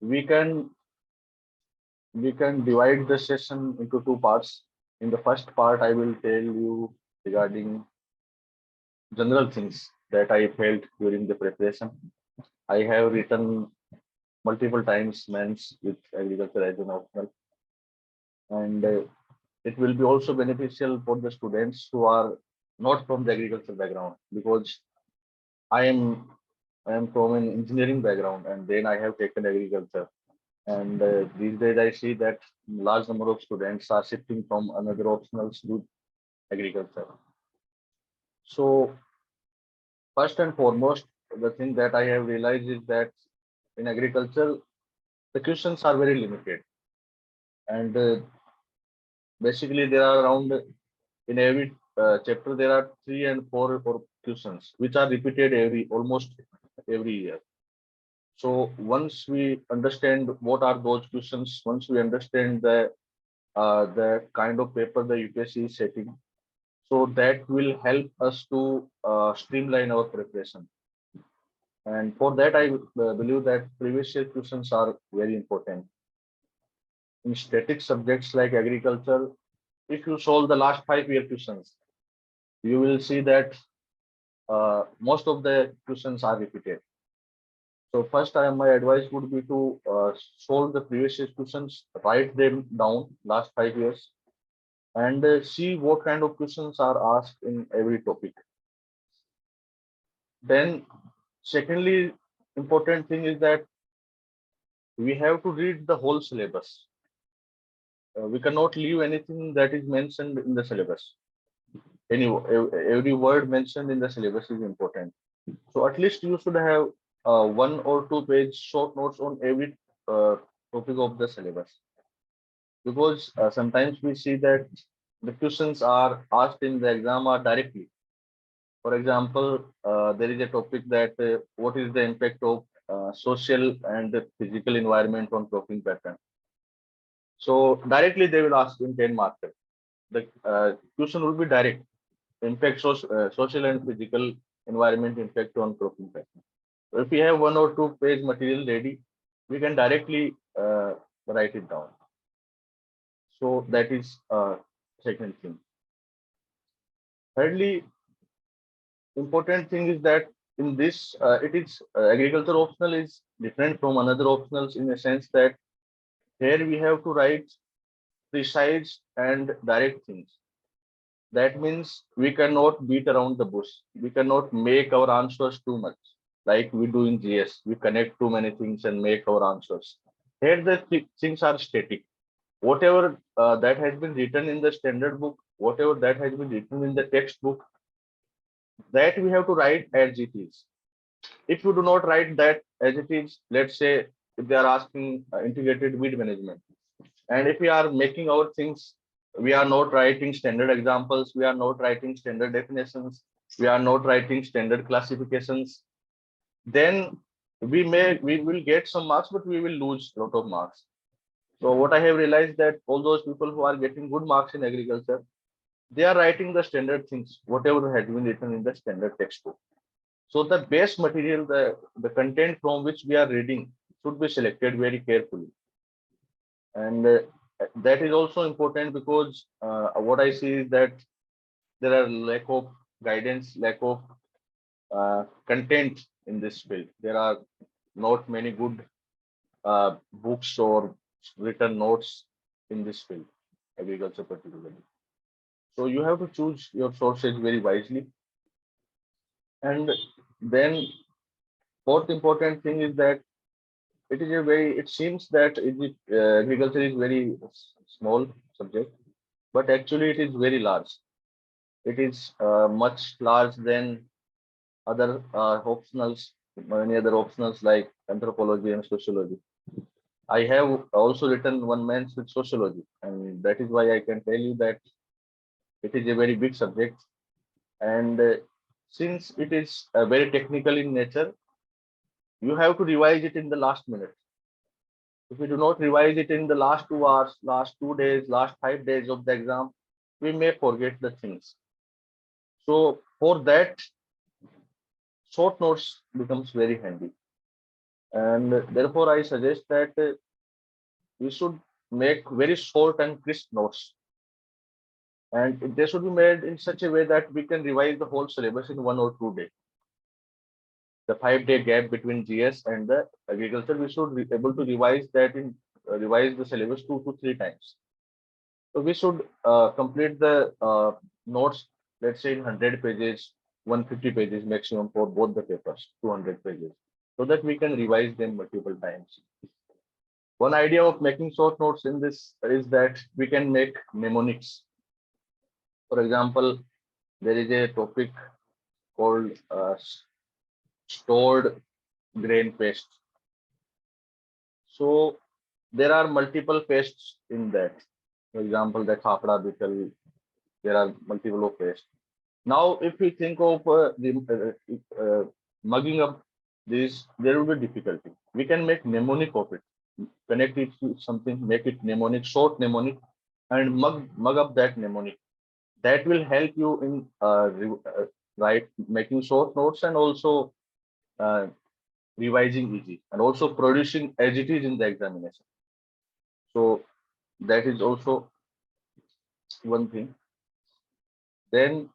we can we can divide the session into two parts. In the first part, I will tell you regarding general things that I felt during the preparation. I have written multiple times men's with agriculture as an optional, and it will be also beneficial for the students who are not from the agriculture background, because I am I am from an engineering background and then I have taken agriculture. And these days I see that large number of students are shifting from another optionals to agriculture. So first and foremost, the thing that I have realized is that in agriculture, the questions are very limited. And basically there are around in every chapter there are 3 and 4 questions which are repeated every almost every year. So once we understand what are those questions, once we understand the kind of paper the UPSC is setting, so that will help us to streamline our preparation. And for that, I believe that previous year questions are very important. In static subjects like agriculture, if you solve the last 5 year questions, you will see that most of the questions are repeated. So first, my advice would be to solve the previous year questions, write them down last 5 years, and see what kind of questions are asked in every topic. Then, secondly, important thing is that we have to read the whole syllabus. We cannot leave anything that is mentioned in the syllabus. Every word mentioned in the syllabus is important. So at least you should have 1 or 2 page short notes on every topic of the syllabus, because sometimes we see that the questions are asked in the exam are directly. For example, there is a topic that what is the impact of social and the physical environment on cropping pattern. So directly they will ask in 10 marks. The question will be direct impact social and physical environment impact on cropping pattern. So if we have 1 or 2 page material ready, we can directly write it down. So that is second thing. Thirdly, important thing is that in this it is agriculture optional is different from another optionals in a sense that here we have to write precise and direct things. That means we cannot beat around the bush. We cannot make our answers too much like we do in GS. We connect too many things and make our answers. Here the things are static. Whatever that has been written in the standard book, whatever that has been written in the textbook, that we have to write as it is. If you do not write that as it is, let's say if they are asking integrated weed management, and if we are making our things, we are not writing standard examples, we are not writing standard definitions, we are not writing standard classifications, then we will get some marks, but we will lose a lot of marks. So what I have realized that all those people who are getting good marks in agriculture, they are writing the standard things, whatever has been written in the standard textbook. So the base material, the content from which we are reading should be selected very carefully. And that is also important because what I see is that there are lack of guidance, lack of content in this field. There are not many good books or written notes in this field, agriculture particularly. So you have to choose your sources very wisely. And then fourth important thing is that it seems that agriculture is very small subject, but actually it is very large. It is much large than other optionals, many other optionals like anthropology and sociology. I have also written one man's with sociology, and that is why I can tell you that it is a very big subject. And since it is very technical in nature, you have to revise it in the last minute. If we do not revise it in the last 2 hours, last 2 days, last 5 days of the exam, we may forget the things. So for that, short notes becomes very handy. And therefore, I suggest that we should make very short and crisp notes. And they should be made in such a way that we can revise the whole syllabus in 1 or 2 days. The 5 day gap between GS and the agriculture, we should be able to revise that in revise the syllabus 2 to 3 times. So we should complete the notes, let's say in 100 pages, 150 pages maximum for both the papers, 200 pages, so that we can revise them multiple times. One idea of making short notes in this is that we can make mnemonics. For example, there is a topic called stored grain paste. So there are multiple pastes in that. For example, the khapra beetle, there are multiple of pastes. Now, if we think of mugging up this, there will be difficulty. We can make mnemonic of it, connect it to something, make it mnemonic, short mnemonic, and mug up that mnemonic. That will help you in right making short notes and also uh, revising easy and also producing as it is in the examination. So that is also one thing. Then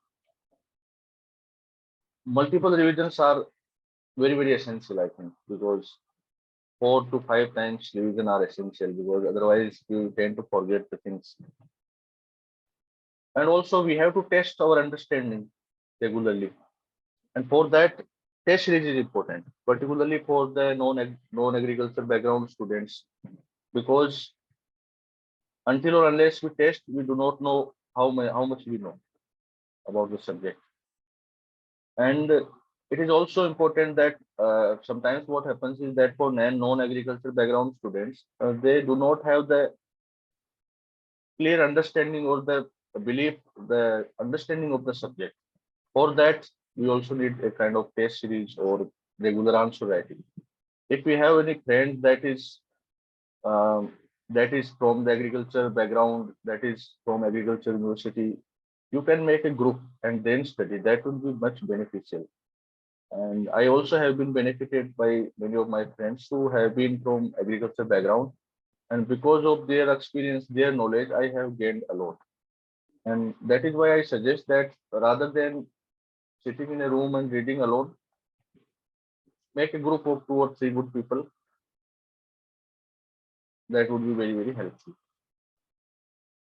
multiple revisions are very essential, I think, because 4 to 5 times revision are essential because otherwise you tend to forget the things. And also we have to test our understanding regularly. And for that, test series is important, particularly for the non-agriculture background students, because until or unless we test, we do not know how much we know about the subject. And it is also important that sometimes what happens is that for non-agriculture background students, they do not have the clear understanding or the belief, the understanding of the subject. For that, we also need a kind of test series or regular answer writing. If we have any friend um, that is from the agriculture background, that is from agriculture university, you can make a group and then study. That would be much beneficial. And I also have been benefited by many of my friends who have been from agriculture background. And because of their experience, their knowledge, I have gained a lot. And that is why I suggest that rather than sitting in a room and reading alone, make a group of 2 or 3 good people. That would be very helpful.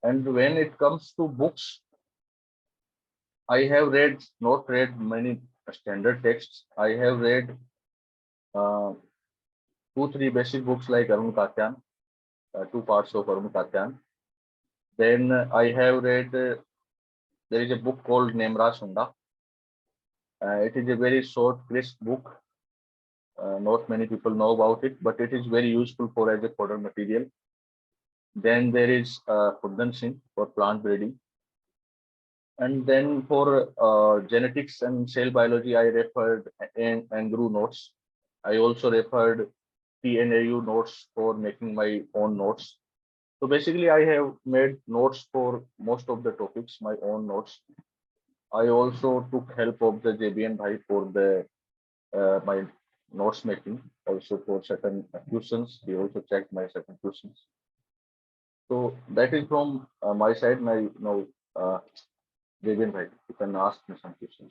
And when it comes to books, I have not read many standard texts. I have read uh, 2, 3 basic books like Arun Katyan, 2 parts of Arun Katyan. Then I have read, there is a book called Nemra Sunda. It is a very short, crisp book. Not many people know about it, but it is very useful for as a fodder material. Then there is Kundan Singh for plant breeding. And then for genetics and cell biology, I referred Andrew notes. I also referred TNAU notes for making my own notes. So basically, I have made notes for most of the topics, my own notes. I also took help of the JBN Bhai for the my notes making, also for certain questions. He also checked my certain questions. So that is from my side. Now, JBN Bhai, you can ask me some questions.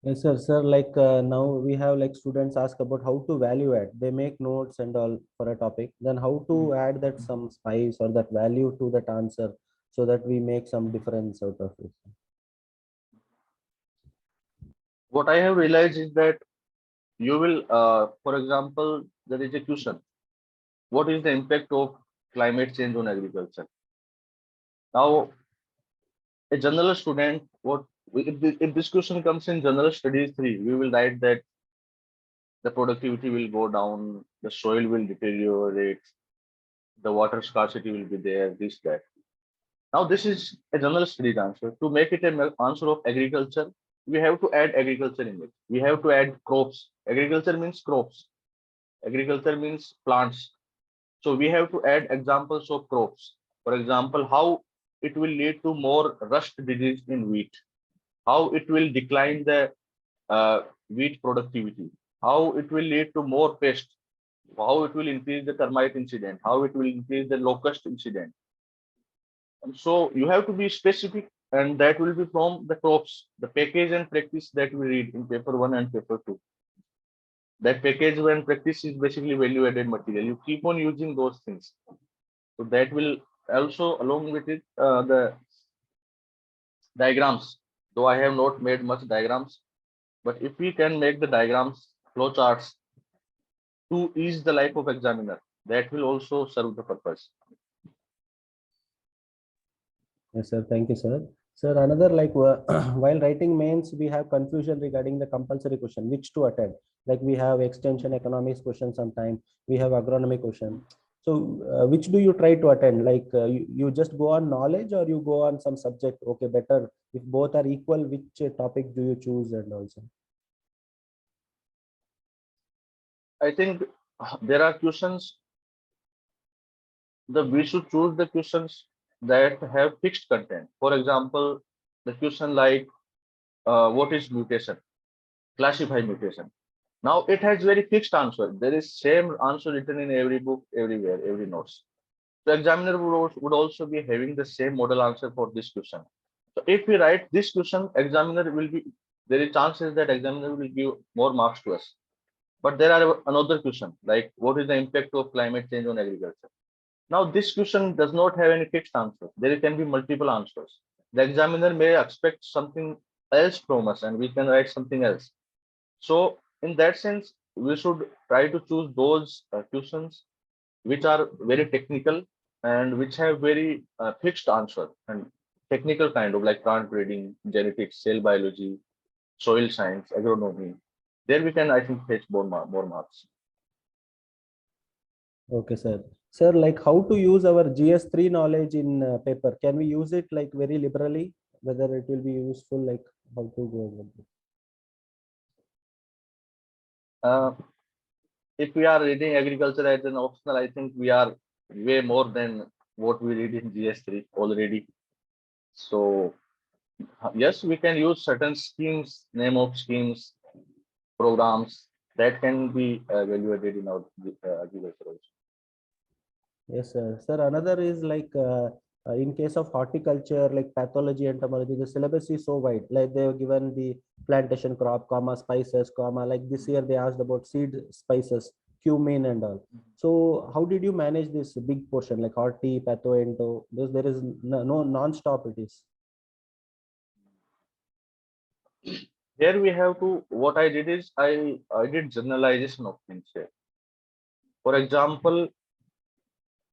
Yes, sir. Sir, like now we have like students ask about how to value add. They make notes and all for a topic. Then how to add that some spice or that value to that answer so that we make some difference out of it. What I have realized is that you will, for example, there is a question. What is the impact of climate change on agriculture? Now, a general student, if this question comes in general studies 3, we will write that the productivity will go down, the soil will deteriorate, the water scarcity will be there, this, that. Now, this is a general studies answer. To make it an answer of agriculture, we have to add agriculture in it. We have to add crops. Agriculture means crops. Agriculture means plants. So we have to add examples of crops. For example, how it will lead to more rust disease in wheat, how it will decline the wheat productivity, how it will lead to more pest, how it will increase the termite incident, how it will increase the locust incident. And so you have to be specific, and that will be from the crops, the package and practice that we read in paper one and paper two. That package and practice is basically value added material. You keep on using those things. So that will also, along with it, the diagrams. Though I have not made much diagrams, but if we can make the diagrams, flow charts to ease the life of examiner, that will also serve the purpose. Yes, sir. Thank you, sir. Sir, another like while writing mains, we have confusion regarding the compulsory question, which to attend. Like we have extension economics question sometime, we have agronomy question. So, which do you try to attend? Like you just go on knowledge or you go on some subject? Okay, better. If both are equal, which topic do you choose and also? I think there are questions we should choose the questions that have fixed content. For example, the question like what is mutation? Classify mutation. Now it has very fixed answer. There is same answer written in every book, everywhere, every notes. The examiner would also be having the same model answer for this question. So if we write this question, examiner will be, there is chances that examiner will give more marks to us. But there are another question like what is the impact of climate change on agriculture? Now this question does not have any fixed answer. There can be multiple answers. The examiner may expect something else from us and we can write something else. So in that sense, we should try to choose those questions which are very technical and which have very fixed answer and technical kind of like plant breeding, genetics, cell biology, soil science, agronomy. There we can, I think, fetch more marks. Okay, sir. Sir, like how to use our GS3 knowledge in paper? Can we use it like very liberally? Whether it will be useful, like how to go about it? Uh, if we are reading agriculture as an optional, I think we are way more than what we read in GS3 already. So yes, we can use certain schemes, name of schemes, programs that can be evaluated in our agriculture also. Yes, sir. Sir, another is like in case of horticulture, like pathology, entomology, the syllabus is so wide. Like they have given the plantation crop, comma, spices, comma. Like this year they asked about seed spices, cumin and all. So how did you manage this big portion like horti, patho, ento? Because there is no non-stop it is. Here we have to, what I did is I did generalization of things here. For example,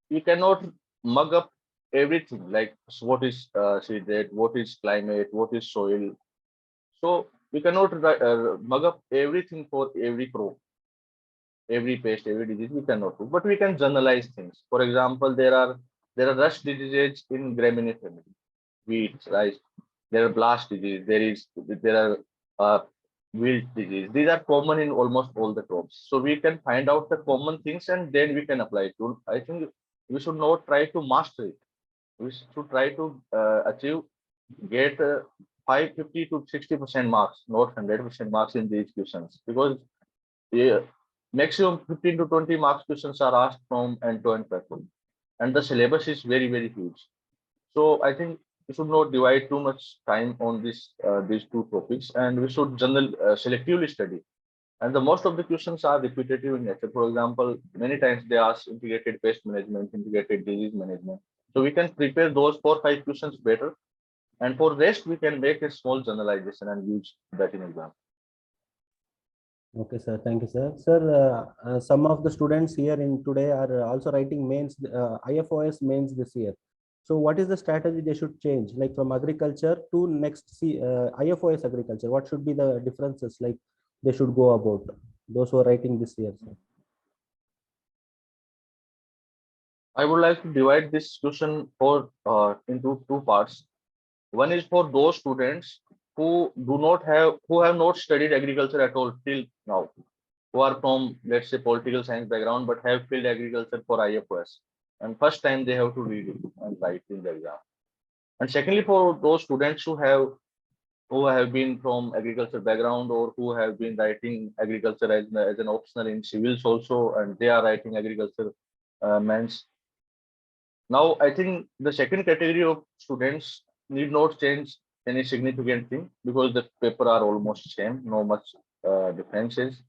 you cannot mug up everything like what is seed rate, what is climate, what is soil. So we cannot mug up everything for every crop, every pest, every disease. We cannot do, but we can generalize things. For example, there are rust diseases in graminea family, wheat, rice. There are blast disease. There are wilt disease. These are common in almost all the crops. So we can find out the common things and then we can apply it. I think we should not try to master it. We should try to achieve get 550 to 60% marks, not 100% marks in these questions because yeah, maximum 15 to 20 marks questions are asked from end-to-end pattern, and the syllabus is very huge. So I think we should not divide too much time on this these two topics, and we should selectively study. And the most of the questions are repetitive in nature. For example, many times they ask integrated pest management, integrated disease management. So we can prepare those 4 5 questions better, and for rest we can make a small generalization and use that in exam. Okay, sir. Thank you, sir. Sir, some of the students here in today are also writing mains, IFoS mains this year. So, what is the strategy they should change, like from agriculture to next IFoS agriculture? What should be the differences, like they should go about those who are writing this year? Sir? I would like to divide this question for into two parts. One is for those students who have not studied agriculture at all till now, who are from let's say political science background but have filled agriculture for IFOS, and first time they have to read it and write in the exam. And secondly, for those students who have been from agriculture background or who have been writing agriculture as an optional in civils also, and they are writing agriculture mains. Now, I think the second category of students need not change any significant thing because the paper are almost same, no much differences.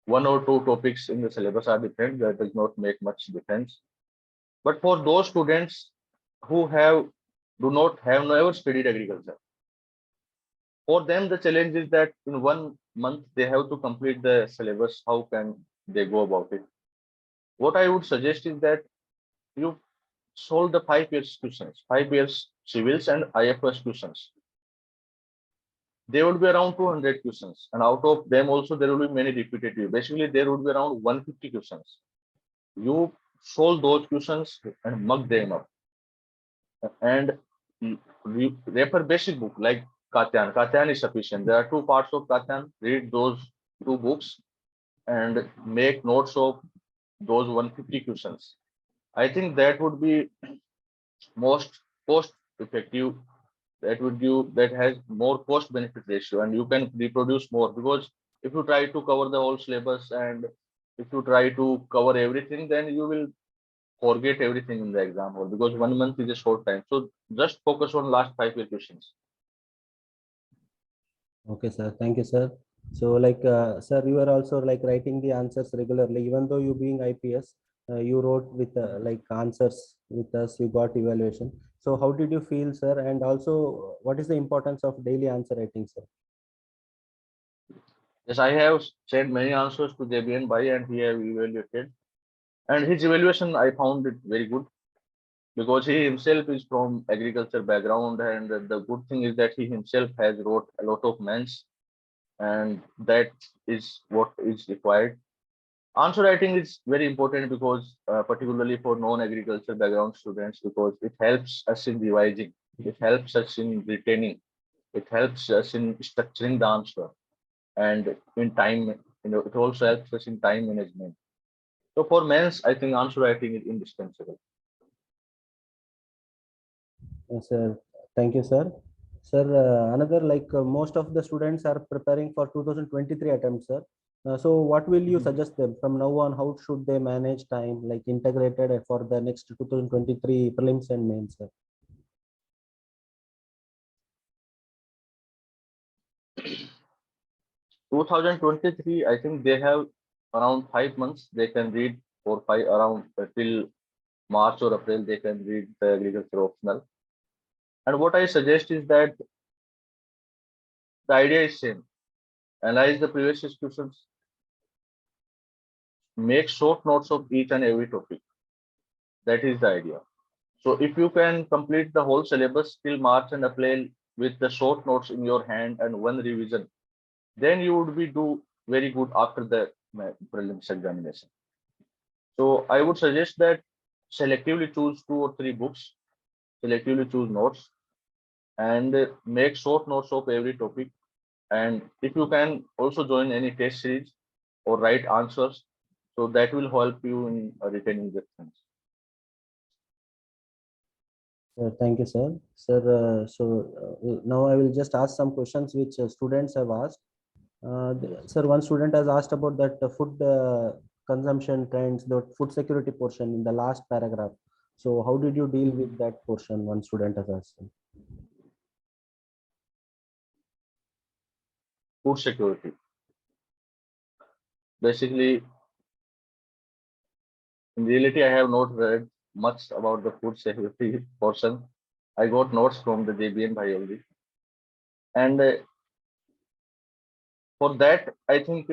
One or two topics in the syllabus are different, that does not make much difference. But for those students who do not have never studied agriculture, for them the challenge is that in 1 month they have to complete the syllabus. How can they go about it? What I would suggest is that you solve the 5 years questions, 5 years civils and IFoS questions. There would be around 200 questions, and out of them also there will be many repetitive. Basically, there would be around 150 questions. You solve those questions and mug them up, and refer basic book like Katyan. Katyan is sufficient. There are two parts of Katyan. Read those two books and make notes of those 150 questions. I think that would be most cost effective. That has more cost benefit ratio, and you can reproduce more, because if you try to cover the whole syllabus and if you try to cover everything, then you will forget everything in the exam hall, because 1 month is a short time. So just focus on last 5 year questions. Okay, sir. Thank you, sir. So, like, sir, you are also like writing the answers regularly, even though you being IPS, you wrote with like answers with us. You got evaluation. So, how did you feel, sir? And also, what is the importance of daily answer writing, sir? Yes, I have sent many answers to JBN Bhai and he have evaluated. And his evaluation, I found it very good because he himself is from agriculture background, and the good thing is that he himself has wrote a lot of mans, and that is what is required. Answer writing is very important because particularly for non-agriculture background students, because it helps us in revising, it helps us in retaining, it helps us in structuring the answer, and in time, it also helps us in time management. So for men's, I think answer writing is indispensable. Sir, thank you, sir. Sir, another like most of the students are preparing for 2023 attempts, sir. So, what will you Mhm. suggest them from now on? How should they manage time, like integrated for the next 2023 prelims and mains, sir? 2023, I think they have around 5 months. They can read for five around till March or April. They can read the agriculture optional. And what I suggest is that the idea is same. Analyze the previous questions, make short notes of each and every topic. That is the idea. So if you can complete the whole syllabus till March and April with the short notes in your hand and one revision, then you would be do very good after the prelims examination. So I would suggest that selectively choose two or three books, selectively choose notes, and make short notes of every topic. And if you can also join any test series or write answers, so that will help you in retaining the things. Thank you, sir. Sir, now I will just ask some questions which students have asked. Sir, one student has asked about that food consumption trends, the food security portion in the last paragraph. So, how did you deal with that portion? One student has asked. Food security. Basically, in reality, I have not read much about the food security portion. I got notes from the JBN Bhai only. And for that, I think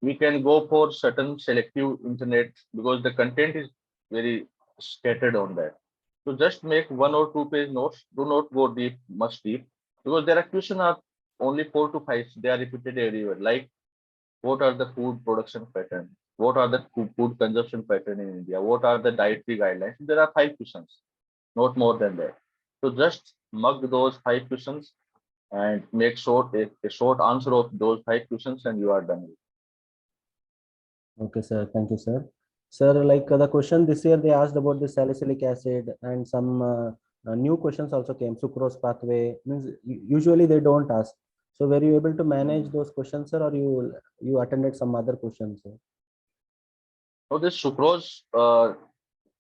we can go for certain selective internet because the content is very scattered on that. So just make 1 or 2 page notes. Do not go deep, much deep, because there are questions are only 4 to 5. They are repeated everywhere. Like what are the food production pattern? What are the food consumption pattern in India? What are the dietary guidelines? There are 5 questions, not more than that. So just mug those 5 questions and make a short answer of those 5 questions, and you are done. Okay, sir. Thank you, sir. Sir, like the question this year, they asked about the salicylic acid and some New questions also came. Sucrose pathway means usually they don't ask. So were you able to manage those questions, sir, or you attended some other questions, sir? So this sucrose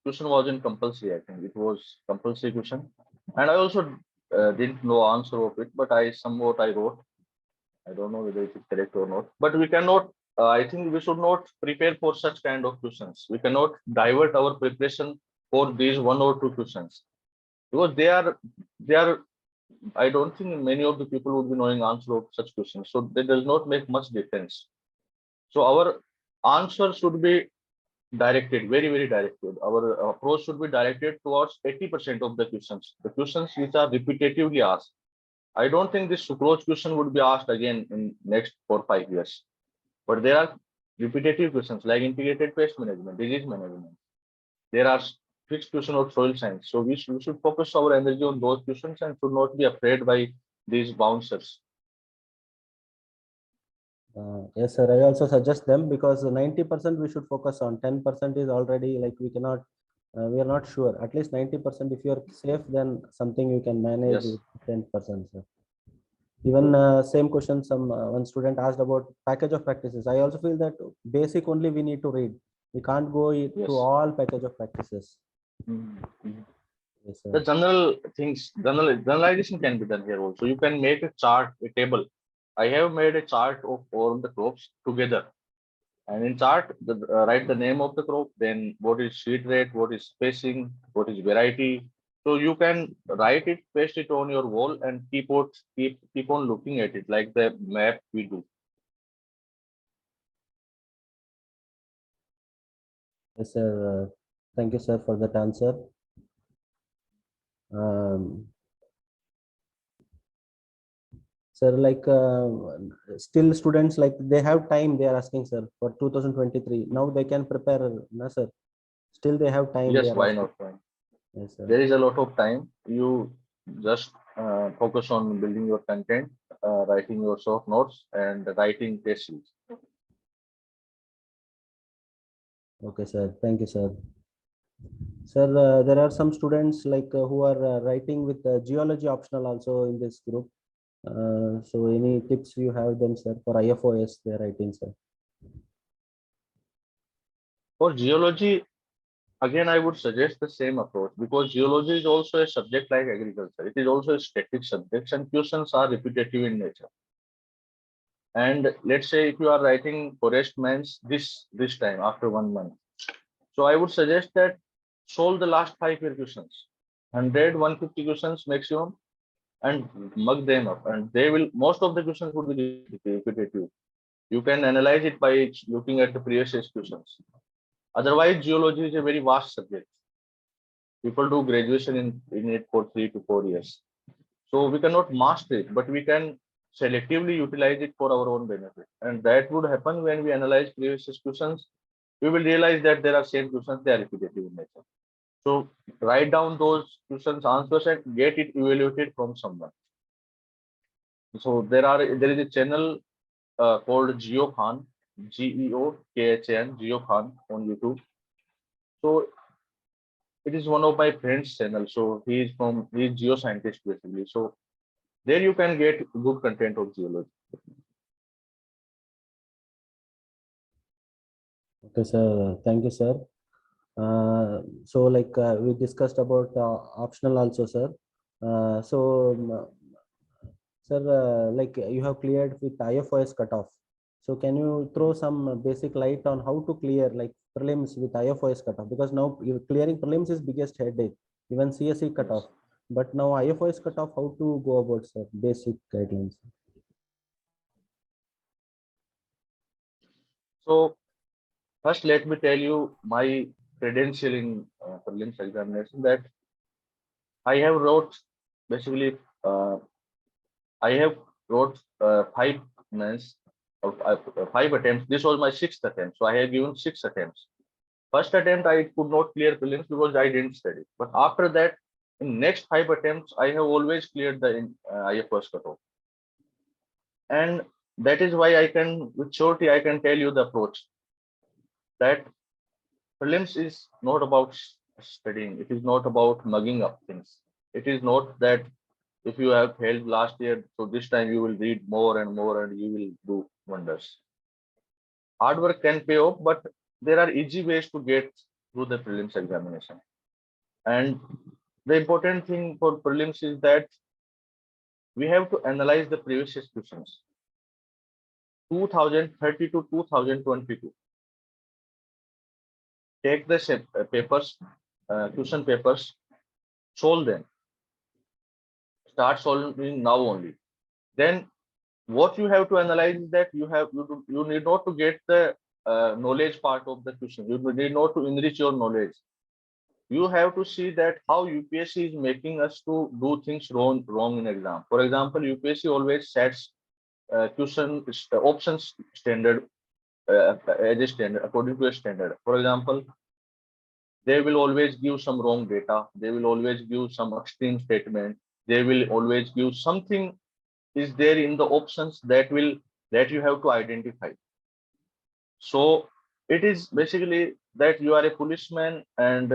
question wasn't compulsory. I think it was compulsory question, and I also didn't know answer of it, but I somewhat I wrote. I don't know whether it is correct or not, but we cannot. I think we should not prepare for such kind of questions. We cannot divert our preparation for these one or two questions because they are. I don't think many of the people would be knowing answer of such questions, so that does not make much difference. So our answer should be directed, very, very directed. Our approach should be directed towards 80% of the questions which are repetitively asked. I don't think this sucrose question would be asked again in next 4 5 years. But there are repetitive questions like integrated pest management, disease management. There are fixed question of soil science. So we should focus our energy on those questions and should not be afraid by these bouncers. Yes, sir. I also suggest them because 90% we should focus on. 10% is already like we are not sure. At least 90%. If you are safe, then something you can manage Yes. with 10%, sir. Even same question, one student asked about package of practices. I also feel that basic only we need to read. We can't go to Yes. all package of practices. Mhm. Yes, The sir. general things, generalization can be done here also. You can make a chart, a table. I have made a chart of all the crops together. And in chart, write the name of the crop, then what is seed rate, what is spacing, what is variety. So you can write it, paste it on your wall, and keep on looking at it like the map we do. Yes, sir. Thank you, sir, for that answer. Um, Sir, like still students like they have time. They are asking, sir, for 2023. Now they can prepare, no, sir. Still they have time. They Yes, are why asking. not? Why not? Yes, sir. There is a lot of time. You just focus on building your content, writing your short notes, and writing theses. Okay, sir. Thank you, sir. Sir, there are some students like who are writing with geology optional also in this group. So any tips you have them, sir, for IFoS they are writing, sir? For geology, again, I would suggest the same approach because geology is also a subject like agriculture. It is also a static subject, and questions are repetitive in nature. And let's say if you are writing forest mines this time after 1 month, so I would suggest that solve the last 5 year questions, 100, 150 questions maximum, and mug them up. And they will most of the questions would be repetitive. You can analyze it by looking at the previous year's questions. Otherwise, geology is a very vast subject. People do graduation in it for 3 to 4 years. So we cannot master it, but we can selectively utilize it for our own benefit. And that would happen when we analyze previous questions. We will realize that there are same questions, they are repetitive in nature. So write down those questions, answers, and get it evaluated from someone. So there is a channel called GeoKhan, GeoKhan, GeoKhan on YouTube. So it is one of my friend's channel. So he is geoscientist basically. So there you can get good content of geology. Okay, sir. Thank you, sir. So like we discussed about optional also, sir. Sir, like you have cleared with IFOS cutoff. So can you throw some basic light on how to clear like prelims with IFOS cutoff? Because now clearing prelims is biggest headache, even CSE Yes. cutoff. But now IFOS cutoff, how to go about, sir? Basic guidelines. So first, let me tell you my credential in prelims examination that I have wrote basically I have wrote 5 months of 5 attempts. This was my sixth attempt, so I have given 6 attempts. First attempt I could not clear prelims because I didn't study, but after that, in next 5 attempts, I have always cleared the IFS cutoff, and that is why I can with surety I can tell you the approach that prelims is not about studying. It is not about mugging up things. It is not that if you have failed last year, so this time you will read more and more and you will do wonders. Hard work can pay off, but there are easy ways to get through the prelims examination. And the important thing for prelims is that we have to analyze the previous questions 2030 to 2022. Take the papers, question papers, solve them. Start solving now only. Then what you have to analyze is that you need not to get the knowledge part of the question. You need not to enrich your knowledge. You have to see that how UPSC is making us to do things wrong in exam. For example, UPSC always sets options standard as a standard according to a standard. For example, they will always give some wrong data. They will always give some extreme statement. They will always give something is there in the options that you have to identify. So it is basically that you are a policeman and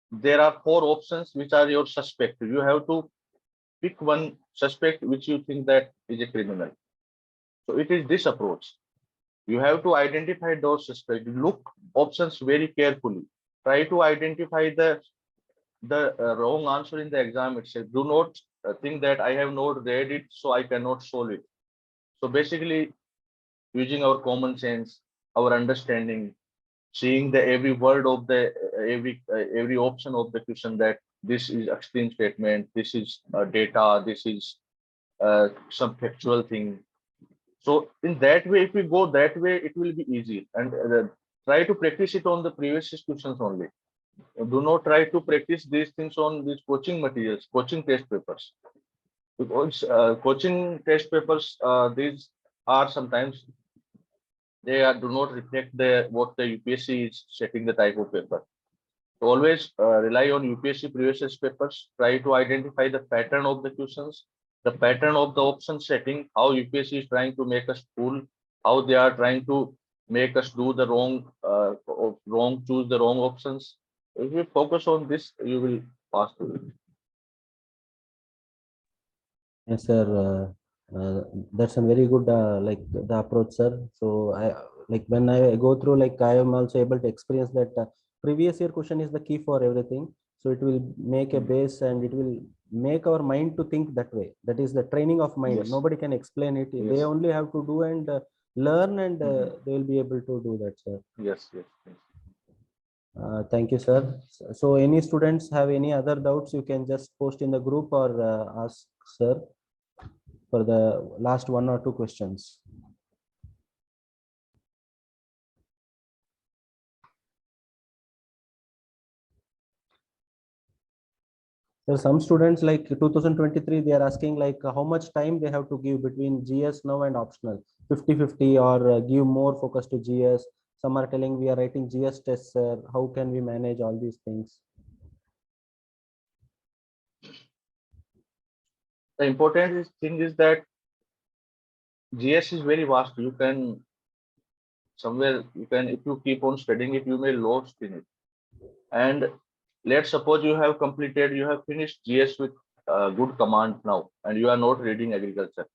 there are four options which are your suspect. You have to pick one suspect which you think that is a criminal. So it is this approach. You have to identify those suspects. Look options very carefully. Try to identify the wrong answer in the exam itself. Do not think that I have not read it, so I cannot solve it. So basically, using our common sense, our understanding, seeing the every word of the every option of the question that this is extreme statement, this is data, this is some factual thing. So in that way, if we go that way, it will be easy. And try to practice it on the previous questions only. Do not try to practice these things on these coaching materials, coaching test papers. Because coaching test papers, these are sometimes do not reflect the what the UPSC is setting the type of paper. So always rely on UPSC previous papers. Try to identify the pattern of the questions, the pattern of the option setting, how UPSC is trying to make us fool, how they are trying to make us do the choose the wrong options. If you focus on this, you will pass through it. Yes, sir. That's a very good like the approach, sir. So I like when I go through, like I am also able to experience that previous year question is the key for everything. So it will make a base and it will make our mind to think that way. That is the training of mind. Yes. Nobody can explain it. Yes. They only have to do and learn, and they will be able to do that, sir. Yes, yes, yes. Thank you, sir. So any students have any other doubts, you can just post in the group or ask sir for the last one or two questions. So some students like 2023, they are asking like how much time they have to give between GS now and optional, 50-50, or give more focus to GS. Some are telling we are writing GS tests, sir. How can we manage all these things? The important thing is that GS is very vast. You can if you keep on studying it, you may lost in it. And let's suppose you have finished GS with good command now, and you are not reading agriculture.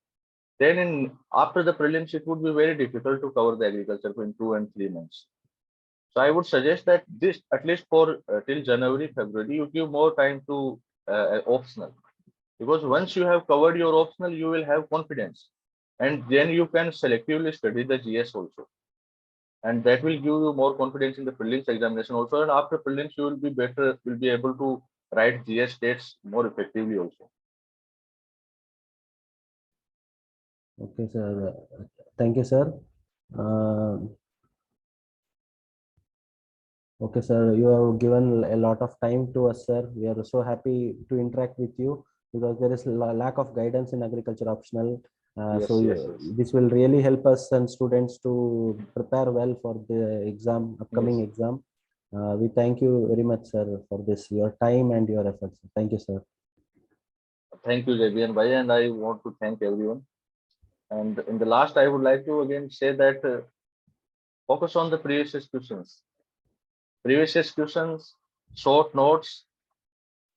Then after the prelims, it would be very difficult to cover the agriculture in 2 and 3 months. So I would suggest that this, at least for till January, February, you give more time to optional, because once you have covered your optional, you will have confidence, and then you can selectively study the GS also, and that will give you more confidence in the prelims examination also. And after prelims, you will be able to write GS states more effectively also. Okay, sir. Thank you, sir. Uh, Okay, sir, you have given a lot of time to us, sir. We are so happy to interact with you because there is lack of guidance in agriculture optional. Yes, So yes, yes. this will really help us and students to prepare well for the exam, upcoming Yes. exam. We thank you very much, sir, for this, your time and your efforts. Thank you, sir. Thank you, JB and Bhai, and I want to thank everyone. And in the last, I would like to again say that focus on the previous questions. Previous questions, short notes,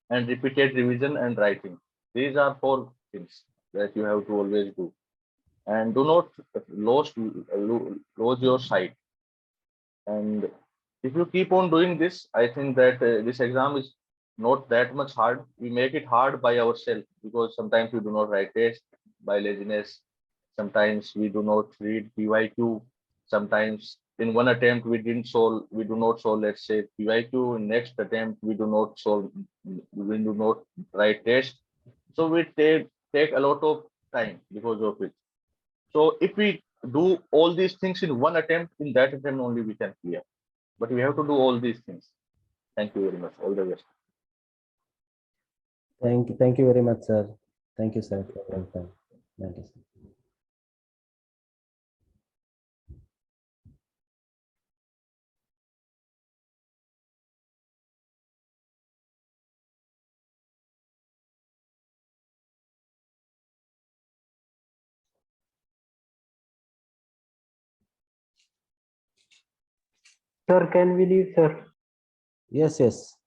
and repeated revision and writing. These are four things that you have to always do. And do not lose your sight. And if you keep on doing this, I think that this exam is not that much hard. We make it hard by ourselves because sometimes we do not write test by laziness. Sometimes we do not read PYQ. Sometimes in one attempt we do not solve, let's say PYQ. In next attempt we do not write test. So we take a lot of time because of it. So if we do all these things in one attempt, in that attempt only we can clear. But we have to do all these things. Thank you very much. All the best. Thank you very much, sir. Thank you, sir, for your time. Thank you, sir. Sir, can we leave, sir? Yes, yes.